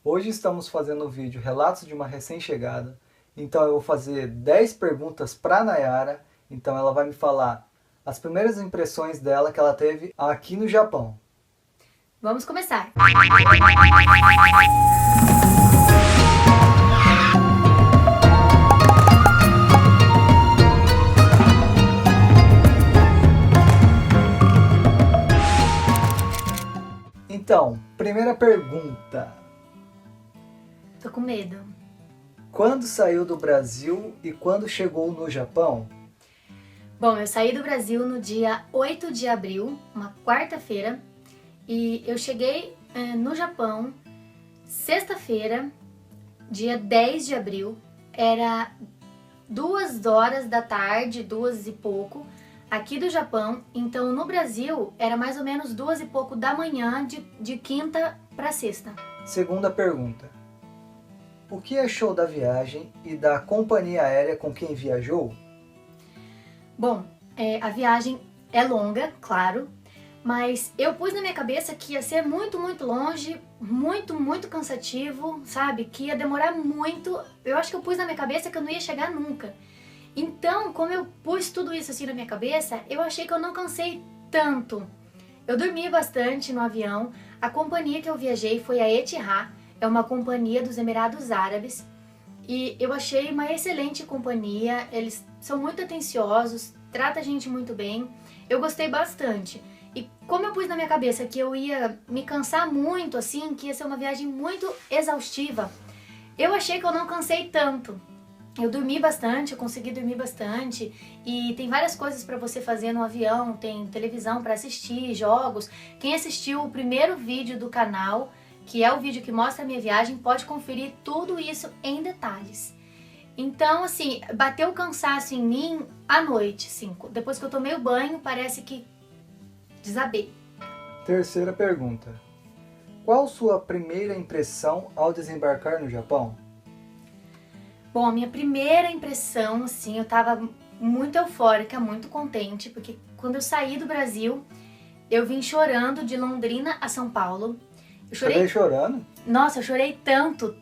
Hoje estamos fazendo o vídeo Relatos de uma Recém-Chegada. Então eu vou fazer 10 perguntas para a Nayara. Então ela vai me falar as primeiras impressões dela que ela teve aqui no Japão. Vamos começar! Então, primeira pergunta. Tô com medo. Quando saiu do Brasil e quando chegou no Japão? Bom, eu saí do Brasil no dia 8 de abril, uma quarta-feira, e eu cheguei no Japão sexta-feira, dia 10 de abril, era 2 horas da tarde, 2 e pouco, aqui do Japão. Então no Brasil era mais ou menos 2 e pouco da manhã de quinta para sexta. Segunda pergunta. O que achou da viagem e da companhia aérea com quem viajou? Bom, a viagem é longa, claro, mas eu pus na minha cabeça que ia ser muito longe, muito cansativo, sabe? Que ia demorar muito. Eu acho que eu pus na minha cabeça que eu não ia chegar nunca. Então, como eu pus tudo isso assim na minha cabeça, eu achei que eu não cansei tanto. Eu dormi bastante no avião. A companhia que eu viajei foi a Etihad, é uma companhia dos Emirados Árabes. E eu achei uma excelente companhia, eles são muito atenciosos, tratam a gente muito bem. Eu gostei bastante. E como eu pus na minha cabeça que eu ia me cansar muito, assim, que ia ser uma viagem muito exaustiva, eu achei que eu não cansei tanto. Eu dormi bastante, eu consegui dormir bastante, e tem várias coisas para você fazer no avião, tem televisão para assistir, jogos. Quem assistiu o primeiro vídeo do canal, que é o vídeo que mostra a minha viagem, pode conferir tudo isso em detalhes. Então, assim, bateu o cansaço em mim à noite, assim, depois que eu tomei o banho, parece que desabei. Terceira pergunta. Qual sua primeira impressão ao desembarcar no Japão? Bom, a minha primeira impressão, assim, eu tava muito eufórica, muito contente, porque quando eu saí do Brasil, eu vim chorando de Londrina a São Paulo. Eu chorei chorando? Nossa, eu chorei tanto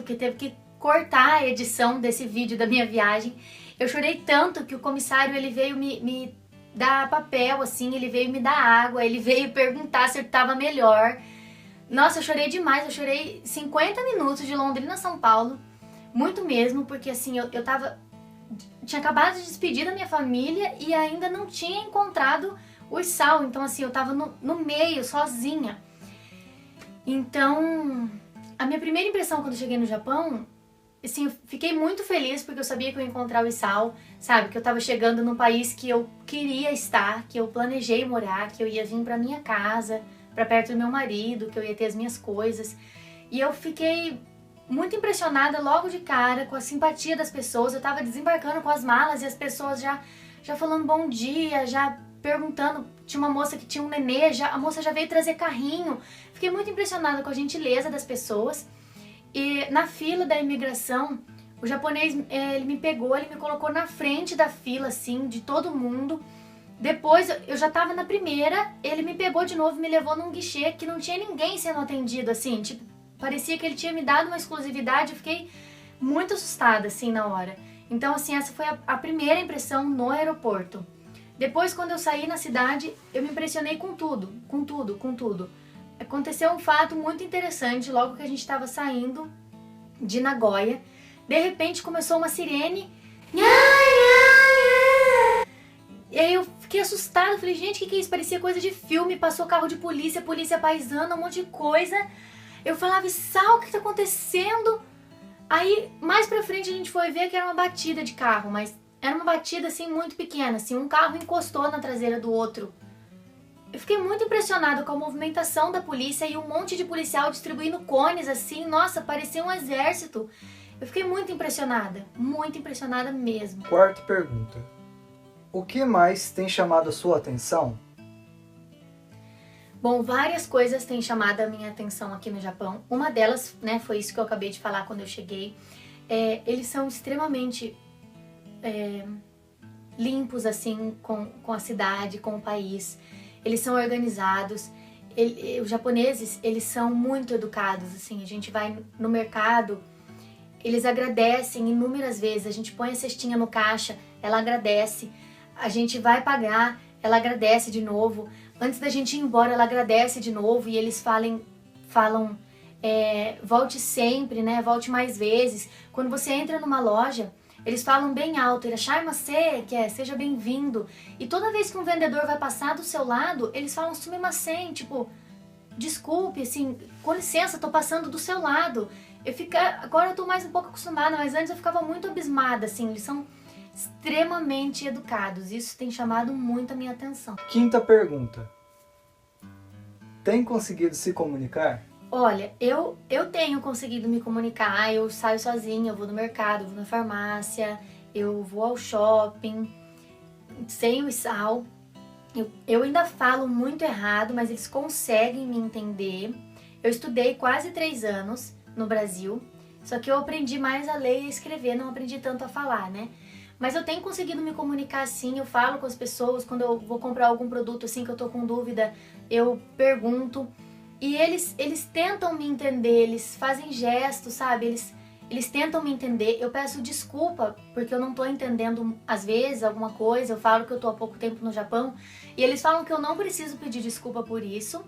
que teve que cortar a edição desse vídeo da minha viagem. Eu chorei tanto que o comissário, ele veio me dar papel, assim, ele veio me dar água, ele veio perguntar se eu tava melhor. Nossa, eu chorei demais, eu chorei 50 minutos de Londrina a São Paulo, muito mesmo, porque assim, eu tinha acabado de despedir da minha família e ainda não tinha encontrado o Isao, então assim, eu tava no meio, sozinha. Então, a minha primeira impressão quando eu cheguei no Japão, assim, eu fiquei muito feliz porque eu sabia que eu ia encontrar o Isao, sabe? Que eu tava chegando num país que eu queria estar, que eu planejei morar, que eu ia vir pra minha casa, pra perto do meu marido, que eu ia ter as minhas coisas. E eu fiquei muito impressionada logo de cara com a simpatia das pessoas. Eu tava desembarcando com as malas e as pessoas já falando bom dia, já perguntando. Tinha uma moça que tinha um nenê, a moça já veio trazer carrinho. Fiquei muito impressionada com a gentileza das pessoas. E na fila da imigração, o japonês, ele me pegou, ele me colocou na frente da fila, assim, de todo mundo. Depois, eu já tava na primeira, ele me pegou de novo e me levou num guichê que não tinha ninguém sendo atendido, assim, tipo, parecia que ele tinha me dado uma exclusividade. Eu fiquei muito assustada, assim, na hora. Então, assim, essa foi a primeira impressão no aeroporto. Depois, quando eu saí na cidade, eu me impressionei com tudo. Aconteceu um fato muito interessante logo que a gente estava saindo de Nagoya. De repente começou uma sirene. E aí eu fiquei assustada, falei, gente, o que é isso? Parecia coisa de filme, passou carro de polícia, polícia paisana, um monte de coisa. Eu falava, Sal, o que tá acontecendo? Aí, mais pra frente, a gente foi ver que era uma batida de carro, mas era uma batida, assim, muito pequena, assim, um carro encostou na traseira do outro. Eu fiquei muito impressionada com a movimentação da polícia e um monte de policial distribuindo cones, assim, nossa, parecia um exército. Eu fiquei muito impressionada mesmo. Quarta pergunta. O que mais tem chamado a sua atenção? Bom, várias coisas têm chamado a minha atenção aqui no Japão. Uma delas, né, foi isso que eu acabei de falar quando eu cheguei. Eles são extremamente limpos, assim, com a cidade, com o país. Eles são organizados. os japoneses, eles são muito educados, assim, a gente vai no mercado, eles agradecem inúmeras vezes, a gente põe a cestinha no caixa, ela agradece, a gente vai pagar, ela agradece de novo, antes da gente ir embora, ela agradece de novo, e eles falam volte sempre, né, volte mais vezes. Quando você entra numa loja, eles falam bem alto, irashaimase, que é seja bem-vindo. E toda vez que um vendedor vai passar do seu lado, eles falam sumimasen, tipo, desculpe, assim, com licença, tô passando do seu lado. Agora eu tô mais um pouco acostumada, mas antes eu ficava muito abismada, assim, eles são extremamente educados. Isso tem chamado muito a minha atenção. Quinta pergunta. Tem conseguido se comunicar? Olha, eu tenho conseguido me comunicar, eu saio sozinha, eu vou no mercado, eu vou na farmácia, eu vou ao shopping, sem o Isao. Eu ainda falo muito errado, mas eles conseguem me entender. Eu estudei quase 3 anos no Brasil, só que eu aprendi mais a ler e a escrever, não aprendi tanto a falar, né? Mas eu tenho conseguido me comunicar assim, eu falo com as pessoas, quando eu vou comprar algum produto assim que eu tô com dúvida, eu pergunto. E eles tentam me entender, eles fazem gestos, sabe? Eles tentam me entender. Eu peço desculpa porque eu não tô entendendo às vezes alguma coisa. Eu falo que eu tô há pouco tempo no Japão e eles falam que eu não preciso pedir desculpa por isso.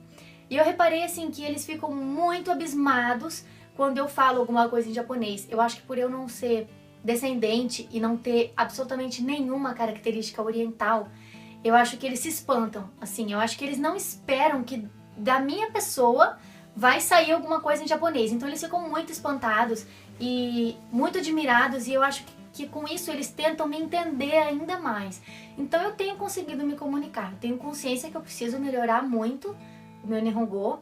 E eu reparei assim que eles ficam muito abismados quando eu falo alguma coisa em japonês. Eu acho que por eu não ser descendente e não ter absolutamente nenhuma característica oriental, eu acho que eles se espantam. Assim, eu acho que eles não esperam que da minha pessoa vai sair alguma coisa em japonês. Então eles ficam muito espantados e muito admirados, e eu acho que com isso eles tentam me entender ainda mais. Então eu tenho conseguido me comunicar, tenho consciência que eu preciso melhorar muito o meu Nihongo.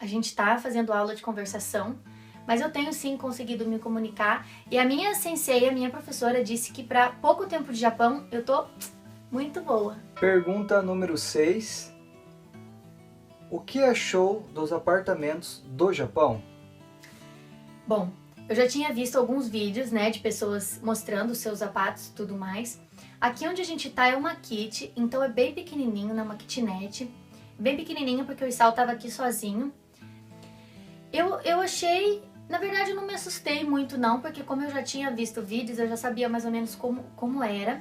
A gente tá fazendo aula de conversação, mas eu tenho sim conseguido me comunicar. E a minha sensei, a minha professora, disse que para pouco tempo de Japão eu tô muito boa. Pergunta número 6. O que achou dos apartamentos do Japão? Bom, eu já tinha visto alguns vídeos, né, de pessoas mostrando os seus sapatos e tudo mais. Aqui onde a gente tá é uma kit, então é bem pequenininho, né, uma kitnet. Bem pequenininho porque o Isao tava aqui sozinho. Eu achei, na verdade eu não me assustei muito não, porque como eu já tinha visto vídeos, eu já sabia mais ou menos como era.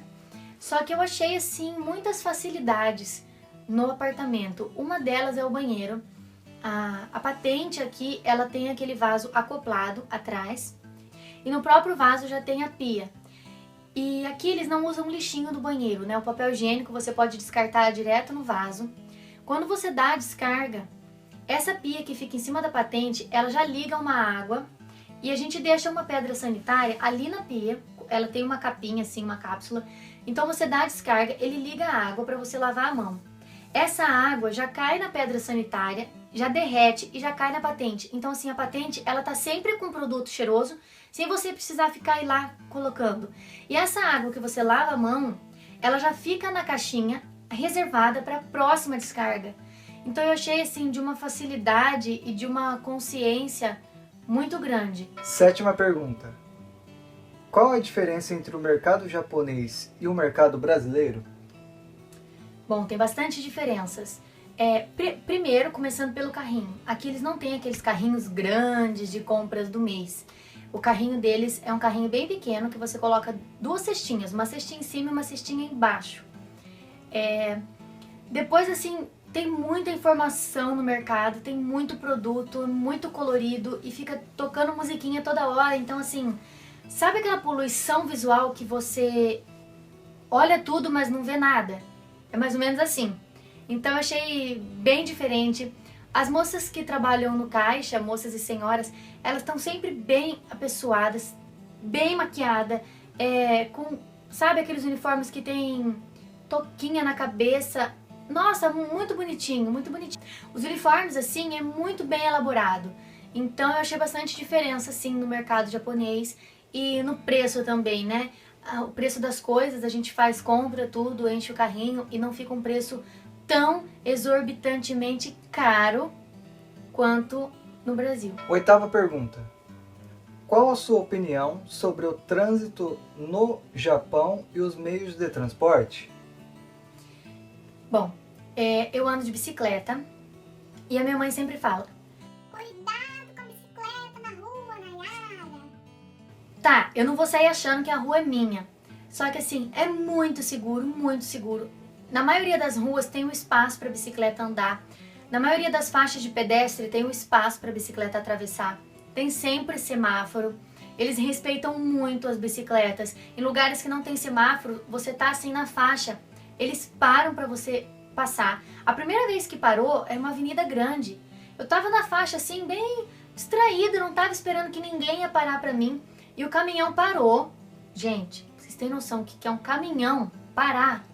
Só que eu achei, assim, muitas facilidades no apartamento. Uma delas é o banheiro. A patente aqui, ela tem aquele vaso acoplado atrás. E no próprio vaso já tem a pia. E aqui eles não usam lixinho do banheiro, né? O papel higiênico você pode descartar direto no vaso. Quando você dá a descarga, essa pia que fica em cima da patente, ela já liga uma água. E a gente deixa uma pedra sanitária ali na pia. Ela tem uma capinha assim, uma cápsula. Então você dá a descarga, ele liga a água para você lavar a mão. Essa água já cai na pedra sanitária, já derrete e já cai na patente. Então assim, a patente, ela tá sempre com produto cheiroso, sem você precisar ficar aí lá colocando. E essa água que você lava a mão, ela já fica na caixinha reservada para a próxima descarga. Então eu achei assim de uma facilidade e de uma consciência muito grande. 7ª pergunta. Qual a diferença entre o mercado japonês e o mercado brasileiro? Bom, tem bastante diferenças. Primeiro, começando pelo carrinho. Aqui eles não têm aqueles carrinhos grandes de compras do mês. O carrinho deles é um carrinho bem pequeno que você coloca 2 cestinhas, uma cestinha em cima e uma cestinha embaixo. Depois, assim, tem muita informação no mercado, tem muito produto, muito colorido e fica tocando musiquinha toda hora. Então, assim, sabe aquela poluição visual que você olha tudo, mas não vê nada? É mais ou menos assim. Então eu achei bem diferente. As moças que trabalham no caixa, moças e senhoras, elas estão sempre bem apessoadas, bem maquiadas, sabe aqueles uniformes que tem toquinha na cabeça? Nossa, muito bonitinho, muito bonitinho. Os uniformes, assim, é muito bem elaborado. Então eu achei bastante diferença, assim, no mercado japonês e no preço também, né? O preço das coisas, a gente faz compra, tudo, enche o carrinho e não fica um preço tão exorbitantemente caro quanto no Brasil. 8ª pergunta. Qual a sua opinião sobre o trânsito no Japão e os meios de transporte? Bom, eu ando de bicicleta, E a minha mãe sempre fala: cuidado com a bicicleta na rua, Nayara. tá, eu não vou sair achando que a rua é minha. Só que assim, é muito seguro, muito seguro. Na maioria das ruas tem um espaço para bicicleta andar. Na maioria das faixas de pedestre tem um espaço para bicicleta atravessar. Tem sempre semáforo. Eles respeitam muito as bicicletas. Em lugares que não tem semáforo, você tá assim na faixa, eles param para você passar. A primeira vez que parou é uma avenida grande. Eu tava na faixa assim, bem distraída, não tava esperando que ninguém ia parar para mim. E o caminhão parou. Gente, vocês têm noção do que é um caminhão parar?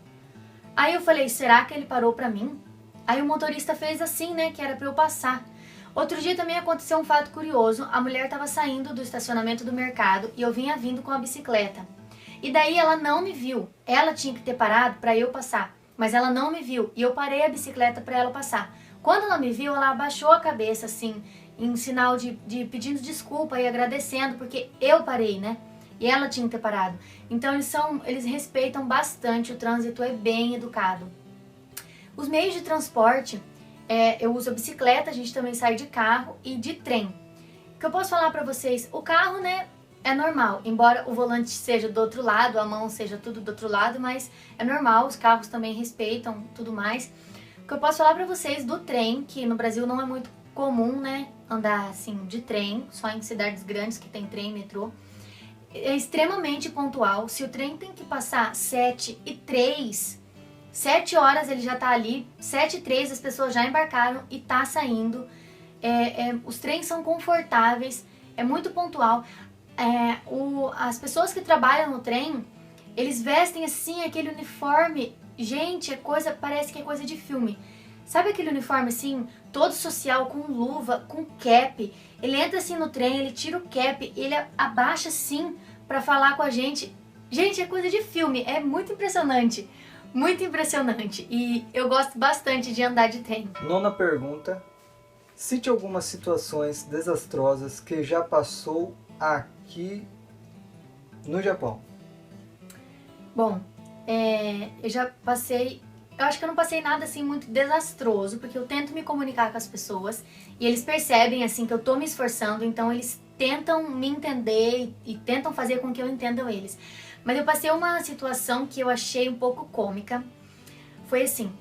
Aí eu falei, será que ele parou pra mim? Aí o motorista fez assim, né, que era pra eu passar. Outro dia também aconteceu um fato curioso. A mulher tava saindo do estacionamento do mercado e eu vinha vindo com a bicicleta. E daí ela não me viu. Ela tinha que ter parado pra eu passar, mas ela não me viu e eu parei a bicicleta pra ela passar. Quando ela me viu, ela abaixou a cabeça assim, em sinal de pedindo desculpa e agradecendo, porque eu parei, né? E ela tinha que ter parado. Então eles respeitam bastante, o trânsito é bem educado. Os meios de transporte, eu uso a bicicleta, a gente também sai de carro e de trem. O que eu posso falar pra vocês? O carro, né, é normal, embora o volante seja do outro lado, a mão seja tudo do outro lado, mas é normal, os carros também respeitam tudo mais. O que eu posso falar pra vocês do trem, que no Brasil não é muito comum, né, andar assim de trem, só em cidades grandes que tem trem, metrô. É extremamente pontual. Se o trem tem que passar 7h03, 7 horas ele já tá ali, 7h03 as pessoas já embarcaram e tá saindo. Os trens são confortáveis, é muito pontual. As pessoas que trabalham no trem, eles vestem assim aquele uniforme, gente, parece que é coisa de filme. Sabe aquele uniforme assim, todo social, com luva, com cap? Ele entra assim no trem, ele tira o cap, ele abaixa assim pra falar com a gente. Gente, é coisa de filme, é muito impressionante. Muito impressionante. E eu gosto bastante de andar de trem. Nona pergunta. Cite algumas situações desastrosas que já passou aqui no Japão. Bom, eu já passei... Eu acho que eu não passei nada assim muito desastroso, porque eu tento me comunicar com as pessoas e eles percebem assim que eu tô me esforçando, então eles tentam me entender e tentam fazer com que eu entenda eles. Mas eu passei uma situação que eu achei um pouco cômica. Foi assim,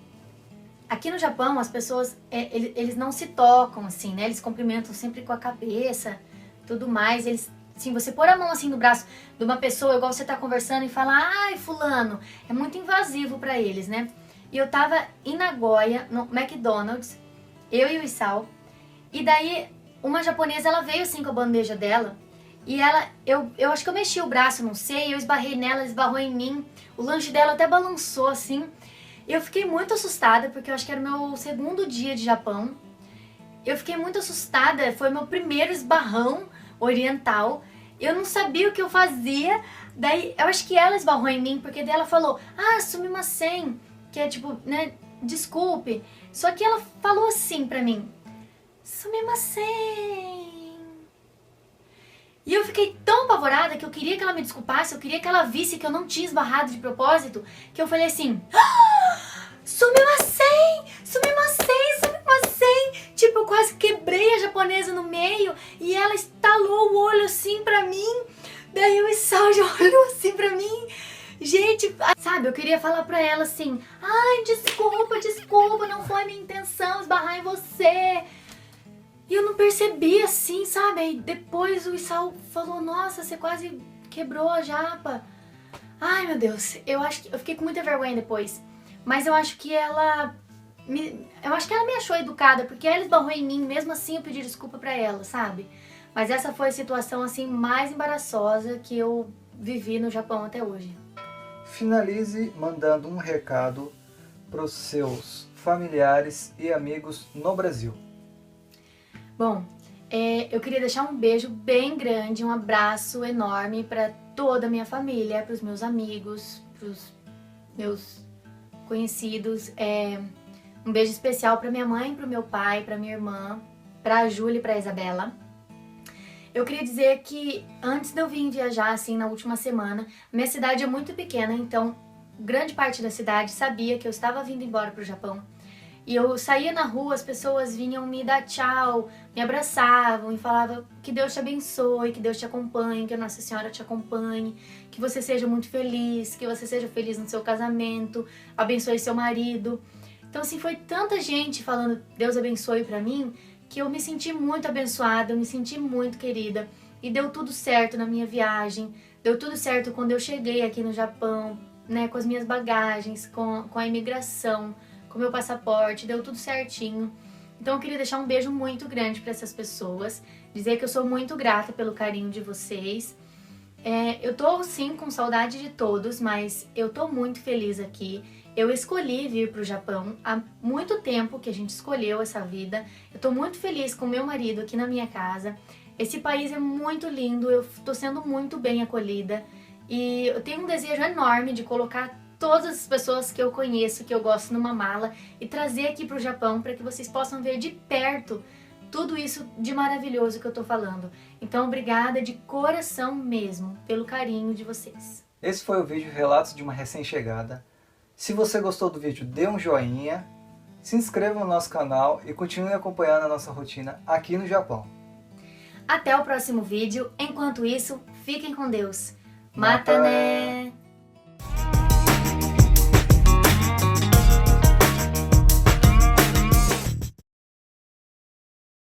aqui no Japão as pessoas, eles não se tocam assim, né? Eles cumprimentam sempre com a cabeça, tudo mais. Eles, assim, você pôr a mão assim no braço de uma pessoa, igual você tá conversando e falar, ai fulano, é muito invasivo pra eles, né? E eu tava em Nagoya, no McDonald's, eu e o Isao. E daí, uma japonesa, ela veio assim com a bandeja dela. E eu acho que eu mexi o braço, não sei, eu esbarrei nela, ela esbarrou em mim. O lanche dela até balançou assim. Eu fiquei muito assustada, porque eu acho que era o meu segundo dia de Japão. Eu fiquei muito assustada, foi meu primeiro esbarrão oriental. Eu não sabia o que eu fazia. Daí, eu acho que ela esbarrou em mim, porque daí ela falou, sumimasen. Que é tipo, né, desculpe. Só que ela falou assim pra mim, sumimasen. E eu fiquei tão apavorada que eu queria que ela me desculpasse, eu queria que ela visse que eu não tinha esbarrado de propósito, que eu falei assim, sumimasen, sumimasen, sumimasen. Tipo, eu quase quebrei a japonesa no meio e ela estalou o olho assim pra mim. Daí o Isao já olhou assim pra mim. Gente, sabe, eu queria falar pra ela assim, ai, desculpa, não foi minha intenção esbarrar em você. E eu não percebi assim, sabe? Aí depois o Isao falou, nossa, você quase quebrou a japa. Ai, meu Deus, eu fiquei com muita vergonha depois. Mas eu acho que ela me achou educada, porque ela esbarrou em mim, mesmo assim eu pedi desculpa pra ela, sabe? Mas essa foi a situação assim mais embaraçosa que eu vivi no Japão até hoje. Finalize mandando um recado para os seus familiares e amigos no Brasil. Bom, eu queria deixar um beijo bem grande, um abraço enorme para toda a minha família, para os meus amigos, para os meus conhecidos. Um beijo especial para minha mãe, para o meu pai, para minha irmã, para a Júlia e para a Isabela. Eu queria dizer que antes de eu vir viajar, assim, na última semana, minha cidade é muito pequena, então grande parte da cidade sabia que eu estava vindo embora para o Japão. E eu saía na rua, as pessoas vinham me dar tchau, me abraçavam e falavam que Deus te abençoe, que Deus te acompanhe, que a Nossa Senhora te acompanhe, que você seja muito feliz, que você seja feliz no seu casamento, abençoe seu marido. Então assim, foi tanta gente falando Deus abençoe pra mim, que eu me senti muito abençoada, eu me senti muito querida. E deu tudo certo na minha viagem, deu tudo certo quando eu cheguei aqui no Japão, né, com as minhas bagagens, com a imigração, com o meu passaporte, deu tudo certinho. Então eu queria deixar um beijo muito grande para essas pessoas, dizer que eu sou muito grata pelo carinho de vocês. Eu tô sim com saudade de todos, mas eu tô muito feliz aqui. Eu escolhi vir pro Japão há muito tempo que a gente escolheu essa vida. Eu tô muito feliz com meu marido aqui na minha casa. Esse país é muito lindo, eu tô sendo muito bem acolhida. E eu tenho um desejo enorme de colocar todas as pessoas que eu conheço, que eu gosto, numa mala e trazer aqui pro Japão para que vocês possam ver de perto tudo isso de maravilhoso que eu tô falando. Então, obrigada de coração mesmo pelo carinho de vocês. Esse foi o vídeo Relatos de uma Recém-Chegada. Se você gostou do vídeo, dê um joinha, se inscreva no nosso canal e continue acompanhando a nossa rotina aqui no Japão. Até o próximo vídeo. Enquanto isso, fiquem com Deus. Mata né!